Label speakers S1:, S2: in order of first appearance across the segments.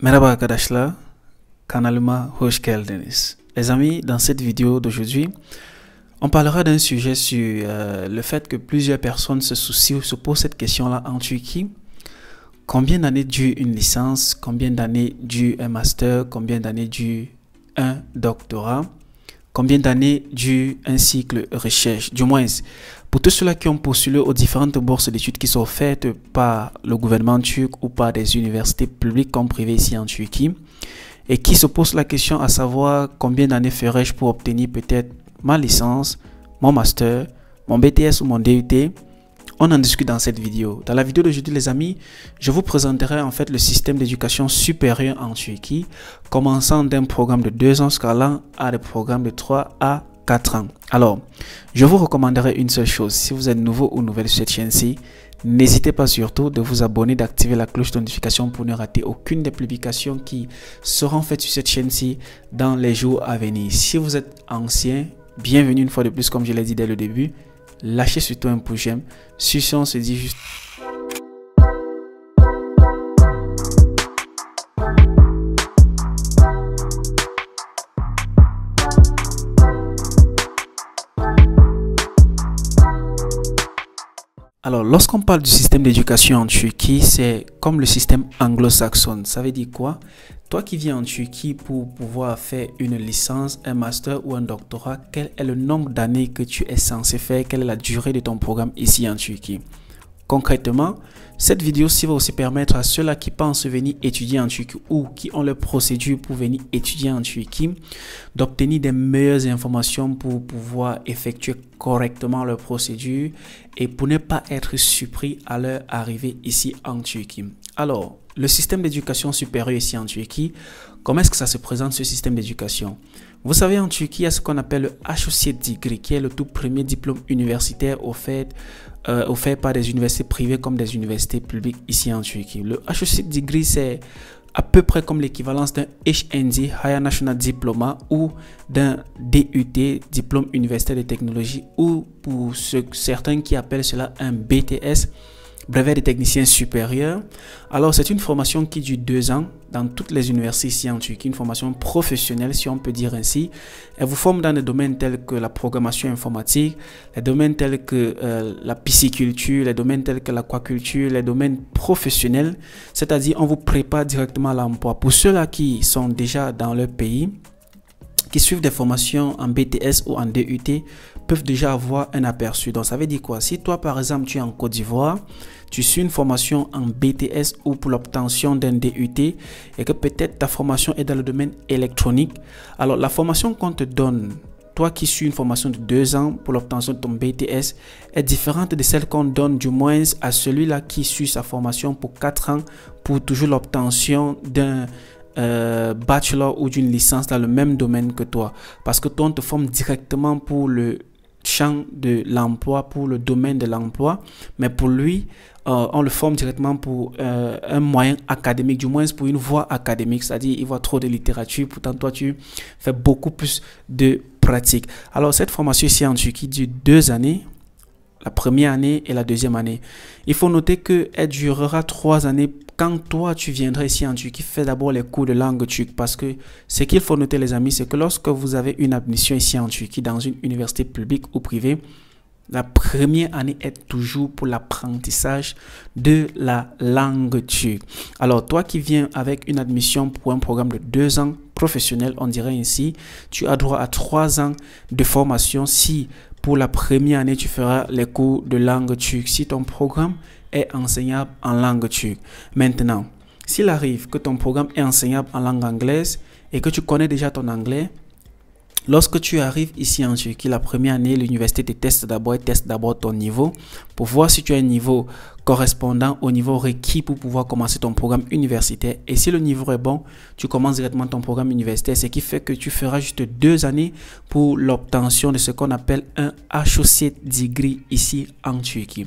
S1: Merhaba arkadaşlar, kanalıma hoş geldiniz. Les amis, dans cette vidéo d'aujourd'hui, on parlera d'un sujet sur le fait que plusieurs personnes se soucient ou se posent cette question-là en Turquie. Combien d'années dure une licence? Combien d'années dure un master? Combien d'années dure un doctorat? Combien d'années dure un cycle recherche? Du moins, pour tous ceux-là qui ont postulé aux différentes bourses d'études qui sont offertes par le gouvernement turc ou par des universités publiques comme privées ici en Turquie, et qui se posent la question à savoir combien d'années ferais-je pour obtenir peut-être ma licence, mon master, mon BTS ou mon DUT. On en discute dans cette vidéo. Dans la vidéo d'aujourd'hui, les amis, je vous présenterai en fait le système d'éducation supérieure en Turquie, commençant d'un programme de 2 ans scalant à des programmes de 3 à 4 ans. Alors, je vous recommanderai une seule chose. Si vous êtes nouveau ou nouvelle sur cette chaîne-ci, n'hésitez pas surtout de vous abonner, d'activer la cloche de notification pour ne rater aucune des publications qui seront faites sur cette chaîne-ci dans les jours à venir. Si vous êtes ancien, bienvenue une fois de plus, comme je l'ai dit dès le début. Lâchez surtout un pouce j'aime. Sur ce, on se dit juste... Alors, lorsqu'on parle du système d'éducation en Turquie, c'est comme le système anglo-saxon. Ça veut dire quoi? Toi qui viens en Turquie pour pouvoir faire une licence, un master ou un doctorat, quel est le nombre d'années que tu es censé faire? Quelle est la durée de ton programme ici en Turquie? Concrètement, cette vidéo-ci va aussi permettre à ceux-là qui pensent venir étudier en Turquie ou qui ont leur procédure pour venir étudier en Turquie d'obtenir des meilleures informations pour pouvoir effectuer correctement leur procédure et pour ne pas être surpris à leur arrivée ici en Turquie. Alors, le système d'éducation supérieure ici en Turquie, comment est-ce que ça se présente ce système d'éducation? Vous savez, en Turquie, il y a ce qu'on appelle le Associate Degree, qui est le tout premier diplôme universitaire offert par des universités privées comme des universités publiques ici en Turquie. Le Associate Degree, c'est à peu près comme l'équivalence d'un HND, Higher National Diploma, ou d'un DUT, Diplôme Universitaire de Technologie, ou pour certains qui appellent cela un BTS, Brevet de technicien supérieur. Alors, c'est une formation qui dure 2 ans dans toutes les universités ici en Turquie, une formation professionnelle, si on peut dire ainsi. Elle vous forme dans des domaines tels que la programmation informatique, les domaines tels que la pisciculture, les domaines tels que l'aquaculture, les domaines professionnels, c'est-à-dire on vous prépare directement à l'emploi. Pour ceux-là qui sont déjà dans leur pays, qui suivent des formations en BTS ou en DUT, peuvent déjà avoir un aperçu. Donc ça veut dire quoi? Si toi par exemple tu es en Côte d'Ivoire, tu suis une formation en BTS ou pour l'obtention d'un DUT et que peut-être ta formation est dans le domaine électronique, alors la formation qu'on te donne, toi qui suis une formation de 2 ans pour l'obtention de ton BTS, est différente de celle qu'on donne du moins à celui-là qui suit sa formation pour 4 ans pour toujours l'obtention d'un bachelor ou d'une licence dans le même domaine que toi, parce que toi on te forme directement pour le champ de l'emploi, pour le domaine de l'emploi, mais pour lui on le forme directement pour un moyen académique, du moins pour une voie académique, c'est-à-dire il voit trop de littérature, pourtant toi tu fais beaucoup plus de pratique. Alors cette formation ici en Turquie dure 2 années, la première année et la deuxième année. Il faut noter qu'elle durera 3 années quand toi tu viendrais ici en Turquie. Fais d'abord les cours de langue turque, parce que ce qu'il faut noter les amis, c'est que lorsque vous avez une admission ici en Turquie dans une université publique ou privée, la première année est toujours pour l'apprentissage de la langue turque. Alors toi qui viens avec une admission pour un programme de 2 ans professionnel, on dirait ainsi, tu as droit à 3 ans de formation si pour la première année tu feras les cours de langue turque, si ton programme est enseignable en langue turque. Maintenant, s'il arrive que ton programme est enseignable en langue anglaise et que tu connais déjà ton anglais, lorsque tu arrives ici en Turquie, la première année, l'université te teste d'abord ton niveau pour voir si tu as un niveau correspondant au niveau requis pour pouvoir commencer ton programme universitaire. Et si le niveau est bon, tu commences directement ton programme universitaire, ce qui fait que tu feras juste 2 années pour l'obtention de ce qu'on appelle un Associate Degree ici en Turquie.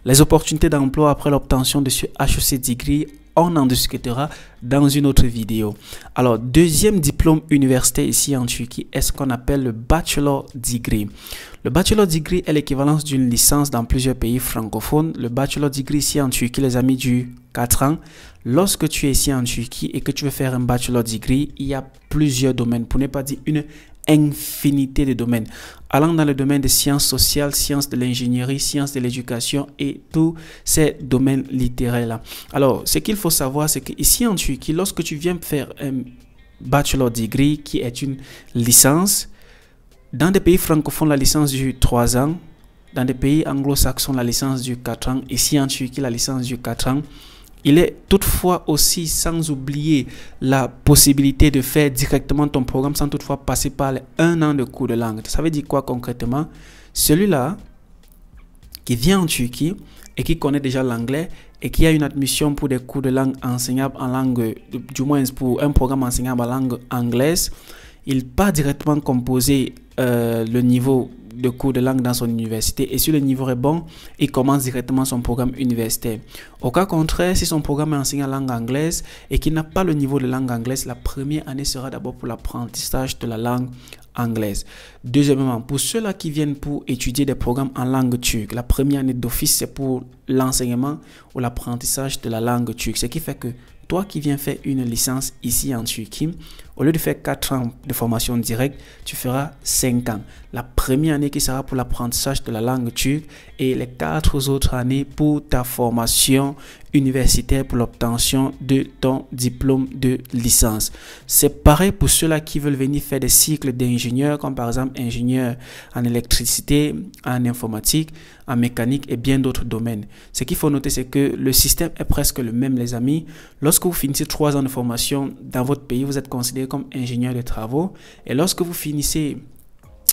S1: Les opportunités d'emploi après l'obtention de ce Associate Degree, on en discutera dans une autre vidéo. Alors, deuxième diplôme universitaire ici en Turquie est ce qu'on appelle le Bachelor Degree. Le Bachelor Degree est l'équivalence d'une licence dans plusieurs pays francophones. Le Bachelor Degree ici en Turquie, les amis, dure 4 ans. lorsque tu es ici en Turquie et que tu veux faire un bachelor degree, il y a plusieurs domaines, pour ne pas dire une infinité de domaines, allant dans le domaine des sciences sociales, sciences de l'ingénierie, sciences de l'éducation et tous ces domaines littéraires-là. Alors, ce qu'il faut savoir, c'est qu'ici en Turquie, lorsque tu viens faire un bachelor degree qui est une licence, dans des pays francophones, la licence dure 3 ans, dans des pays anglo-saxons, la licence dure 4 ans, ici en Turquie, la licence dure 4 ans. Il est toutefois aussi, sans oublier la possibilité de faire directement ton programme sans toutefois passer par les 1 an de cours de langue. Ça veut dire quoi concrètement? Celui-là qui vient en Turquie et qui connaît déjà l'anglais et qui a une admission pour des cours de langue enseignables en langue, du moins pour un programme enseignable en langue anglaise, il part directement composer le niveau de cours de langue dans son université, et si le niveau est bon, il commence directement son programme universitaire. Au cas contraire, si son programme est enseigné en langue anglaise et qu'il n'a pas le niveau de langue anglaise, la première année sera d'abord pour l'apprentissage de la langue anglaise. Deuxièmement, pour ceux-là qui viennent pour étudier des programmes en langue turque, la première année d'office, c'est pour l'enseignement ou l'apprentissage de la langue turque, ce qui fait que toi qui viens faire une licence ici en Turquie, au lieu de faire 4 ans de formation directe, tu feras 5 ans. La première année qui sera pour l'apprentissage de la langue turque et les 4 autres années pour ta formation universitaire pour l'obtention de ton diplôme de licence. C'est pareil pour ceux-là qui veulent venir faire des cycles d'ingénieurs, comme par exemple ingénieur en électricité, en informatique, en mécanique et bien d'autres domaines. Ce qu'il faut noter, c'est que le système est presque le même, les amis. Lorsque vous finissez 3 ans de formation dans votre pays, vous êtes considéré comme ingénieur de travaux, et lorsque vous finissez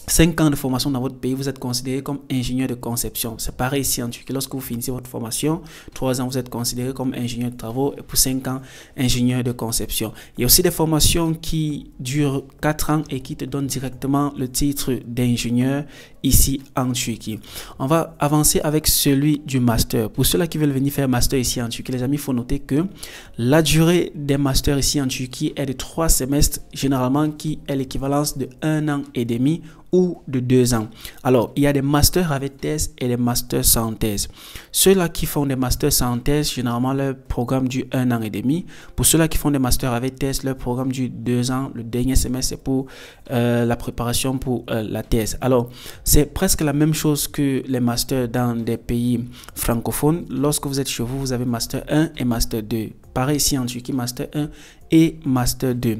S1: 5 ans de formation dans votre pays, vous êtes considéré comme ingénieur de conception. C'est pareil ici en Turquie. Lorsque vous finissez votre formation, 3 ans, vous êtes considéré comme ingénieur de travaux et pour 5 ans, ingénieur de conception. Il y a aussi des formations qui durent 4 ans et qui te donnent directement le titre d'ingénieur ici en Turquie. On va avancer avec celui du master. Pour ceux-là qui veulent venir faire master ici en Turquie, les amis, il faut noter que la durée des masters ici en Turquie est de 3 semestres, généralement qui est l'équivalence de 1 an et demi ou de 2 ans. Alors, il y a des masters avec thèse et des masters sans thèse. Ceux-là qui font des masters sans thèse, généralement, leur programme dure 1 an et demi. Pour ceux-là qui font des masters avec thèse, leur programme dure 2 ans. Le dernier semestre, c'est pour la préparation pour la thèse. Alors, c'est presque la même chose que les masters dans des pays francophones. Lorsque vous êtes chez vous, vous avez master 1 et master 2. Pareil ici en Turquie, master 1 et master 2.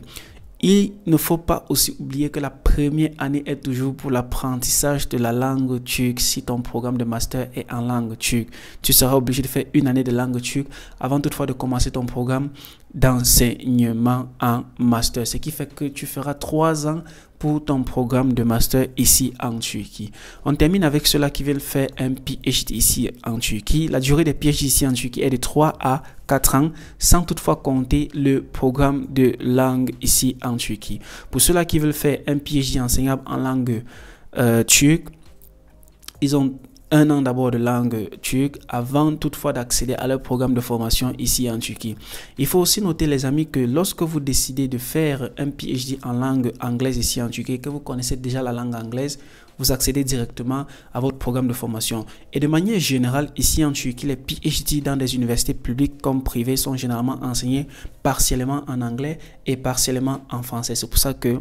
S1: Il ne faut pas aussi oublier que la première année est toujours pour l'apprentissage de la langue turque. Si ton programme de master est en langue turque, tu seras obligé de faire une année de langue turque avant toutefois de commencer ton programme d'enseignement en master. Ce qui fait que tu feras 3 ans pour ton programme de master ici en Turquie. On termine avec ceux-là qui veulent faire un PhD ici en Turquie. La durée des PhD ici en Turquie est de 3 à 4 ans, sans toutefois compter le programme de langue ici en Turquie. Pour ceux-là qui veulent faire un PhD enseignable en langue turque, ils ont 1 an d'abord de langue turque avant toutefois d'accéder à leur programme de formation ici en Turquie. Il faut aussi noter, les amis, que lorsque vous décidez de faire un PhD en langue anglaise ici en Turquie, que vous connaissez déjà la langue anglaise, vous accédez directement à votre programme de formation. Et de manière générale, ici en Turquie, les PhD dans des universités publiques comme privées sont généralement enseignés partiellement en anglais et partiellement en français. C'est pour ça que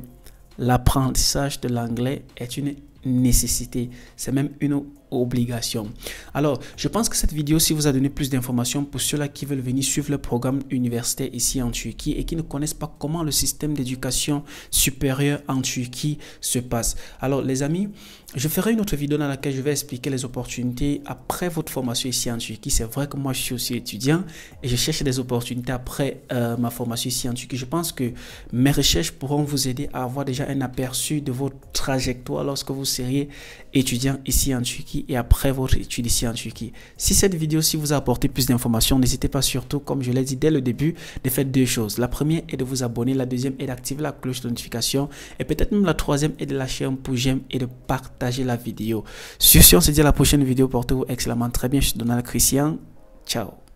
S1: l'apprentissage de l'anglais est une nécessité, c'est même une obligation. Alors, je pense que cette vidéo-ci vous a donné plus d'informations pour ceux-là qui veulent venir suivre le programme universitaire ici en Turquie et qui ne connaissent pas comment le système d'éducation supérieure en Turquie se passe. Alors, les amis, je ferai une autre vidéo dans laquelle je vais expliquer les opportunités après votre formation ici en Turquie. C'est vrai que moi, je suis aussi étudiant et je cherche des opportunités après ma formation ici en Turquie. Je pense que mes recherches pourront vous aider à avoir déjà un aperçu de votre trajectoire lorsque vous seriez étudiant ici en Turquie et après votre étude ici en Turquie. Si cette vidéo-ci vous a apporté plus d'informations, n'hésitez pas surtout, comme je l'ai dit dès le début, de faire 2 choses. La première est de vous abonner, la deuxième est d'activer la cloche de notification et peut-être même la troisième est de lâcher un pouce j'aime et de partager la vidéo. Sur ce, on se dit à la prochaine vidéo. Portez-vous excellemment très bien. Je suis Donald Christian. Ciao.